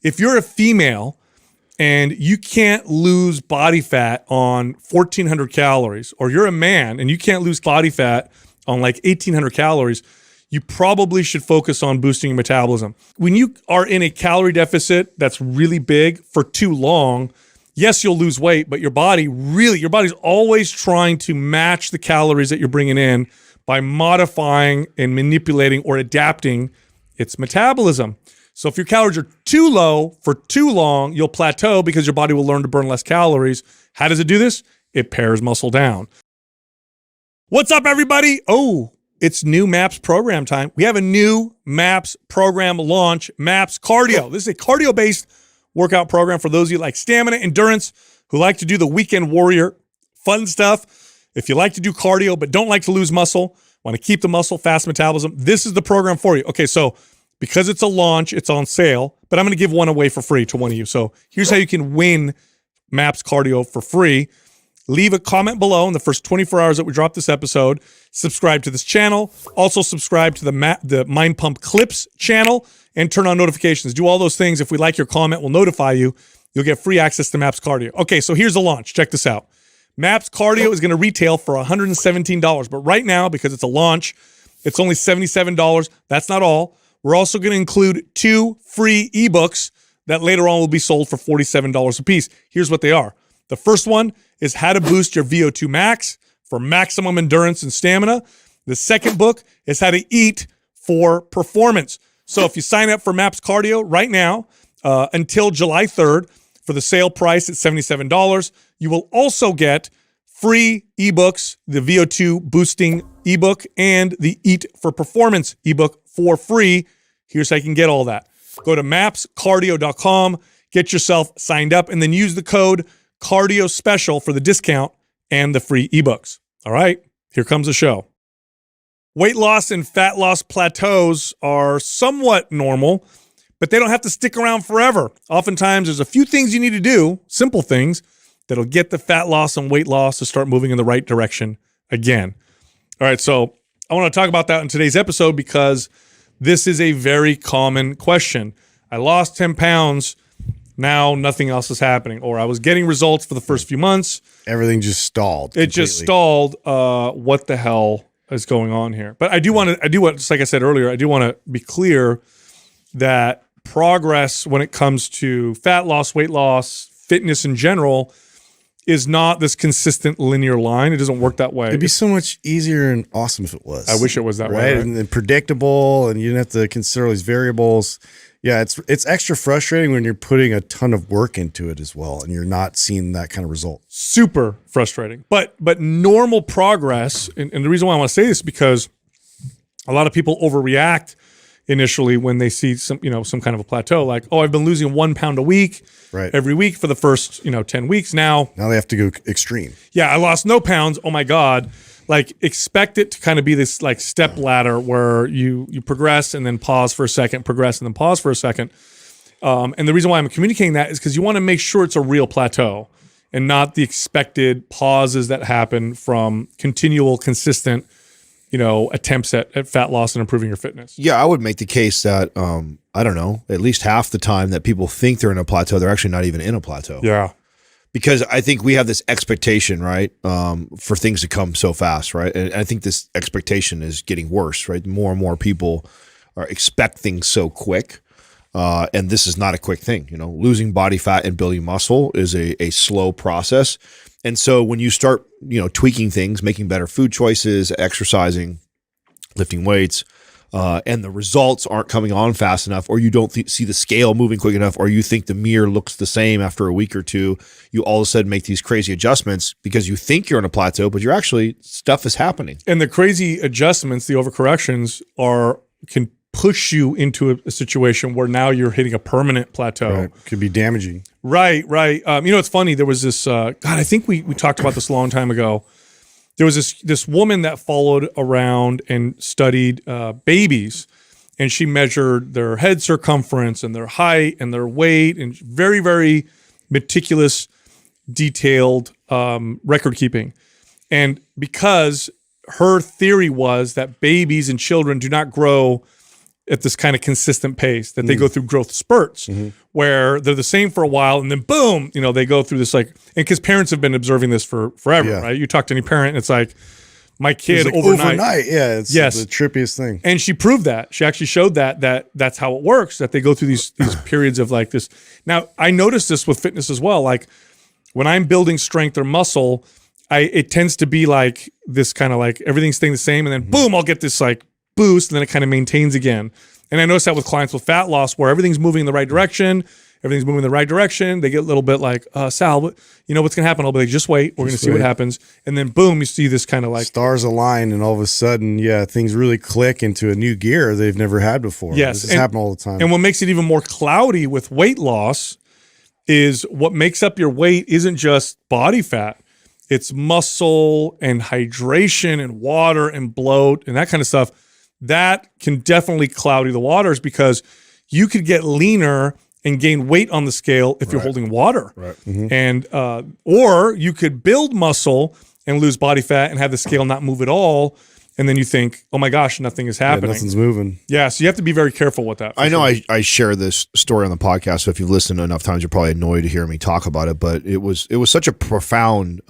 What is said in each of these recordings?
If you're a female and you can't lose body fat on 1,400 calories, or you're a man and you can't lose body fat on like 1,800 calories, you probably should focus on boosting your metabolism. When you are in a calorie deficit that's really big for too long, yes, you'll lose weight, but your body's always trying to match the calories that you're bringing in by modifying and manipulating or adapting its metabolism. So if your calories are too low for too long, you'll plateau because your body will learn to burn less calories. How does it do this? It pares muscle down. What's up, everybody? Oh, it's new MAPS program time. We have a new MAPS program launch, MAPS Cardio. This is a cardio-based workout program for those of you like stamina, endurance, who like to do the weekend warrior, fun stuff. If you like to do cardio but don't like to lose muscle, want to keep the muscle, fast metabolism, this is the program for you. Okay, so because it's a launch, it's on sale, but I'm going to give one away for free to one of you. So here's how you can win MAPS Cardio for free. Leave a comment below in the first 24 hours that we drop this episode. Subscribe to this channel. Also subscribe to the Mind Pump Clips channel and turn on notifications. Do all those things. If we like your comment, we'll notify you. You'll get free access to MAPS Cardio. Okay, so here's the launch. Check this out. MAPS Cardio is going to retail for $117, but right now, because it's a launch, it's only $77. That's not all. We're also going to include 2 free ebooks that later on will be sold for $47 a piece. Here's what they are. The first one is How to Boost Your VO2 Max for maximum endurance and stamina. The second book is How to Eat for Performance. So if you sign up for MAPS Cardio right now until July 3rd for the sale price at $77, you will also get free ebooks, the VO2 boosting ebook and the Eat for Performance ebook for free. Here's how you can get all that. Go to mapscardio.com, get yourself signed up, and then use the code Cardio Special for the discount and the free ebooks. All right, here comes the show. Weight loss and fat loss plateaus are somewhat normal, but they don't have to stick around forever. Oftentimes, there's a few things you need to do, simple things, that'll get the fat loss and weight loss to start moving in the right direction again. All right, so I want to talk about that in today's episode because this is a very common question. I lost 10 pounds. Now nothing else is happening. Or I was getting results for the first few months. Everything just stalled. It just stalled. What the hell is going on here? But I do want to, just like I said earlier, I do want to be clear that progress when it comes to fat loss, weight loss, fitness in general is not this consistent linear line. It doesn't work that way. It'd be so much easier and awesome if it was. I wish it was that way. Right? And predictable, and you didn't have to consider all these variables. Yeah, it's extra frustrating when you're putting a ton of work into it as well, and you're not seeing that kind of result. Super frustrating. But normal progress, and the reason why I want to say this is because a lot of people overreact initially when they see some kind of a plateau, like, oh, I've been losing 1 pound a week every week for the first 10 weeks. Now they have to go extreme. Yeah, I lost no pounds. Oh my God. Like, expect it to kind of be this like step ladder where you progress and then pause for a second, progress and then pause for a second. And the reason why I'm communicating that is because you want to make sure it's a real plateau and not the expected pauses that happen from continual, consistent attempts at fat loss and improving your fitness. Yeah, I would make the case that, I don't know, at least half the time that people think they're in a plateau, they're actually not even in a plateau. Yeah. Because I think we have this expectation, right, for things to come so fast, right? And I think this expectation is getting worse, right? More and more people expect things so quick. And this is not a quick thing. Losing body fat and building muscle is a slow process. And so when you start, tweaking things, making better food choices, exercising, lifting weights, and the results aren't coming on fast enough, or you don't see the scale moving quick enough, or you think the mirror looks the same after a week or two, you all of a sudden make these crazy adjustments because you think you're in a plateau, but stuff is happening. And the crazy adjustments, the overcorrections can push you into a situation where now you're hitting a permanent plateau. Right. Could be damaging. Right. It's funny. There was this, I think we talked about this a long time ago. There was this woman that followed around and studied babies, and she measured their head circumference and their height and their weight, and very, very meticulous, detailed record keeping. And because her theory was that babies and children do not grow at this kind of consistent pace, that they go through growth spurts where they're the same for a while and then boom, they go through this and because parents have been observing this for forever, right? You talk to any parent and it's like, my kid overnight. Yeah, it's the trippiest thing. And she proved that. She actually showed that's how it works, that they go through these periods of like this. Now, I noticed this with fitness as well. Like when I'm building strength or muscle, it tends to be like this kind of like everything's staying the same and then boom, I'll get this like boost and then it kind of maintains again. And I noticed that with clients with fat loss where everything's moving in the right direction. Everything's moving in the right direction. They get a little bit like, Sal, you know what's going to happen? I'll be like, just wait. We're going to see what happens. And then boom, you see this kind of like stars align and all of a sudden, things really click into a new gear they've never had before. Yes. This happens all the time. And what makes it even more cloudy with weight loss is what makes up your weight isn't just body fat. It's muscle and hydration and water and bloat and that kind of stuff. That can definitely cloudy the waters because you could get leaner and gain weight on the scale if you're holding water. Right. And or you could build muscle and lose body fat and have the scale not move at all. And then you think, oh my gosh, nothing is happening. Nothing's moving. Yeah, so you have to be very careful with that. I know I share this story on the podcast, so if you've listened enough times, you're probably annoyed to hear me talk about it, but it was such a profound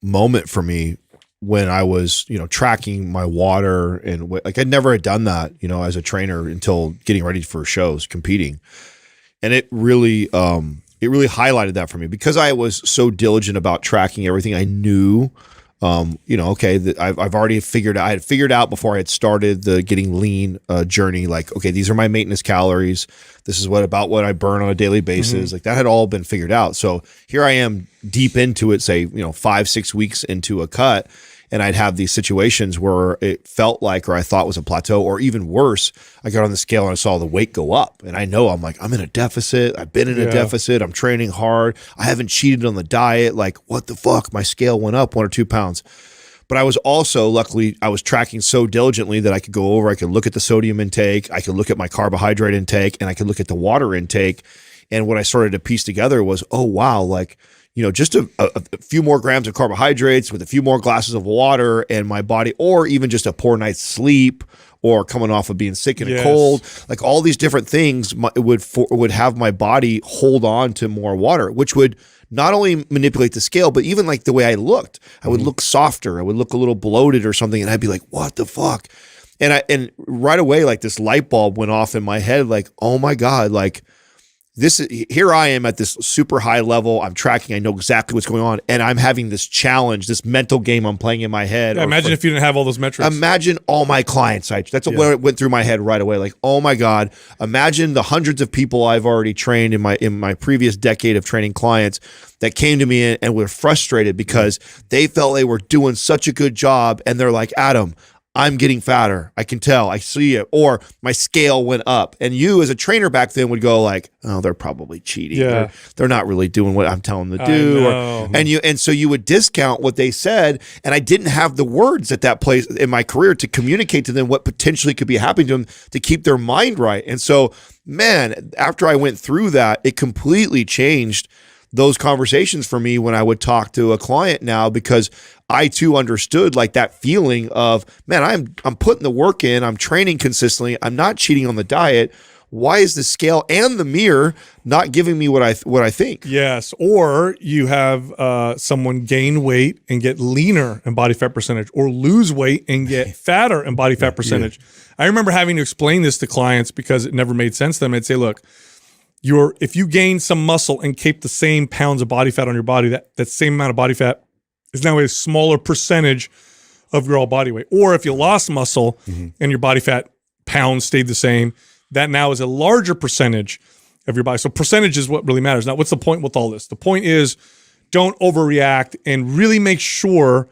moment for me when I was, tracking my water and like I never had done that, as a trainer until getting ready for shows, competing. And it really highlighted that for me because I was so diligent about tracking everything. I knew, okay, that I've already I had figured out before I had started the getting lean journey. Like, okay, these are my maintenance calories. This is what I burn on a daily basis. Like that had all been figured out. So here I am deep into it, say, 5-6 weeks into a cut. And I'd have these situations where it felt like, or I thought was a plateau, or even worse, I got on the scale and I saw the weight go up. And I know I'm in a deficit. I've been in a deficit. I'm training hard. I haven't cheated on the diet. Like, what the fuck? My scale went up 1 or 2 pounds. But I was also, luckily, I was tracking so diligently that I could go over, I could look at the sodium intake, I could look at my carbohydrate intake, and I could look at the water intake. And what I started to piece together was, oh, wow, like, just a few more grams of carbohydrates with a few more glasses of water and my body, or even just a poor night's sleep or coming off of being sick and a cold, like all these different things would have my body hold on to more water, which would not only manipulate the scale, but even like the way I looked, I would look softer. I would look a little bloated or something. And I'd be like, what the fuck? And right away, like this light bulb went off in my head, like, oh my God, like, here I am at this super high level. I'm tracking. I know exactly what's going on. And I'm having this challenge, this mental game I'm playing in my head. Yeah, imagine if you didn't have all those metrics. Imagine all my clients. That's what went through my head right away. Like, oh my God, imagine the hundreds of people I've already trained in my previous decade of training clients that came to me and were frustrated because they felt they were doing such a good job. And they're like, Adam, I'm getting fatter. I can tell. I see it. Or my scale went up. And you as a trainer back then would go like, oh, they're probably cheating. Yeah. They're not really doing what I'm telling them to do. And so you would discount what they said. And I didn't have the words at that place in my career to communicate to them what potentially could be happening to them to keep their mind right. And so, man, after I went through that, it completely changed those conversations for me when I would talk to a client now, because I too understood like that feeling of, man, I'm putting the work in, I'm training consistently, I'm not cheating on the diet. Why is the scale and the mirror not giving me what I think? Yes, or you have someone gain weight and get leaner in body fat percentage, or lose weight and get fatter in body fat percentage. I remember having to explain this to clients because it never made sense to them. I'd say, look, if you gain some muscle and keep the same pounds of body fat on your body, that same amount of body fat is now a smaller percentage of your all body weight. Or if you lost muscle and your body fat pounds stayed the same, that now is a larger percentage of your body. So percentage is what really matters. Now, what's the point with all this? The point is, don't overreact and really make sure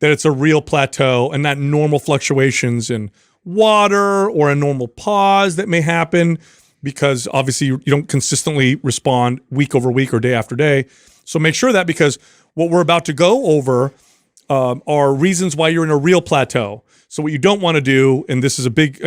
that it's a real plateau and not normal fluctuations in water or a normal pause that may happen, because obviously you don't consistently respond week over week or day after day. So make sure that, because what we're about to go over are reasons why you're in a real plateau. So what you don't want to do, and this is a big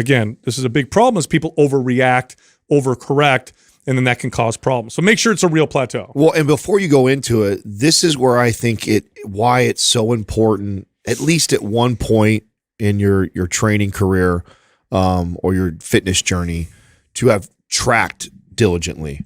problem, is people overreact, overcorrect, and then that can cause problems. So make sure it's a real plateau. Well, and before you go into it, this is where I think why it's so important, at least at one point in your training career, or your fitness journey to have tracked diligently.